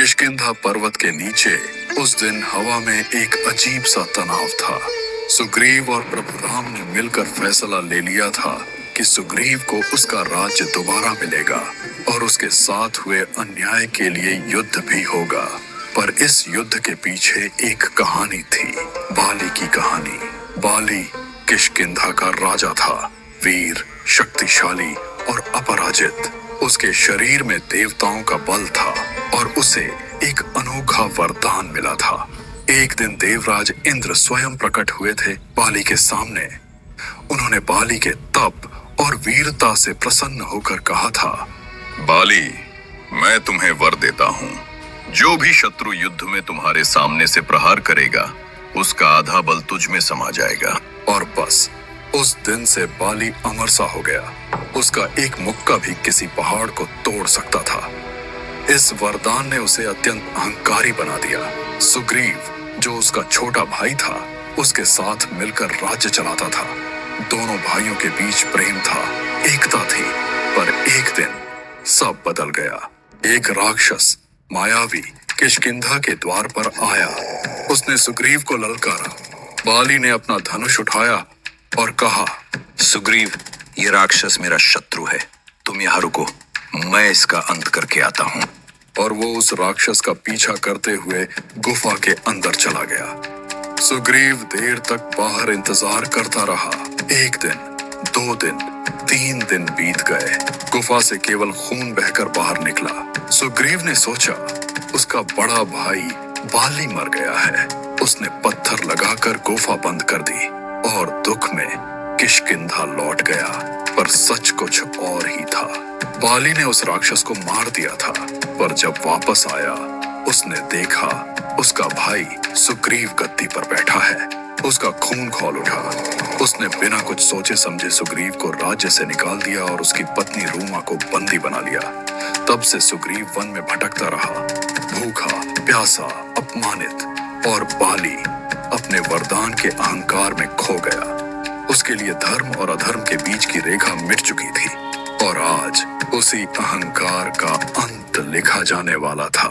किष्किंधा पर्वत के नीचे उस दिन हवा में एक अजीब सा तनाव था। सुग्रीव और प्रभु राम ने मिलकर फैसला ले लिया था कि सुग्रीव को उसका राज्य दोबारा मिलेगा और उसके साथ हुए अन्याय के लिए युद्ध भी होगा। पर इस युद्ध के पीछे एक कहानी थी, बाली की कहानी। बाली किष्किंधा का राजा था, वीर, शक्तिशाली और अपराजित। उसके शरीर में देवताओं का बल था और उसे एक अनोखा वरदान मिला था। एक दिन देवराज इंद्र स्वयं प्रकट हुए थे बाली के सामने। उन्होंने बाली के तप और वीरता से प्रसन्न होकर कहा था, बाली, मैं तुम्हें वर देता हूँ, जो भी शत्रु युद्ध में तुम्हारे सामने से प्रहार करेगा उसका आधा बल तुझ में समा जाएगा। और बस उस दिन से बाली अमर सा हो गया। उसका एक मुक्का भी किसी पहाड़ को तोड़ सकता था। इस वरदान ने उसे अत्यंत अहंकारी बना दिया। सुग्रीव, जो उसका छोटा भाई था, उसके साथ मिलकर राज्य चलाता था। दोनों भाइयों के बीच प्रेम था, एकता थी। पर एक दिन सब बदल गया। एक राक्षस मायावी किष्किंधा के द्वार पर आया। उसने सुग्रीव को ललकारा। बाली ने अपना धनुष उठाया और कहा, सुग्रीव, ये राक्षस मेरा शत्रु है, तुम यहाँ रुको, मैं इसका अंत करके आता हूँ। और वो उस राक्षस का पीछा करते हुए गुफा के अंदर चला गया। सुग्रीव देर तक बाहर इंतजार करता रहा। एक दिन, 2 दिन, 3 दिन बीत गए। गुफा से केवल खून बहकर बाहर निकला। सुग्रीव ने सोचा, उसका बड़ा भाई बाली मर गया है। उसने पत्थर लगाकर गुफा बंद कर दी और दुख में किष्किंधा लौट गया। पर सच कुछ और ही था। बाली ने उस राक्षस को मार दिया था, पर जब वापस आया उसने देखा उसका भाई सुग्रीव गद्दी पर बैठा है। उसका खून खौल उठा। उसने बिना कुछ सोचे समझे सुग्रीव को राज्य से निकाल दिया और उसकी पत्नी रूमा को बंदी बना लिया। तब से सुग्रीव वन में भटकता रहा, भूखा, प्यासा, अपमानित। और बाली अपने वरदान के अहंकार में खो गया। उसके लिए धर्म और अधर्म के बीच की रेखा मिट चुकी थी और आज उसी अहंकार का अंत लिखा जाने वाला था।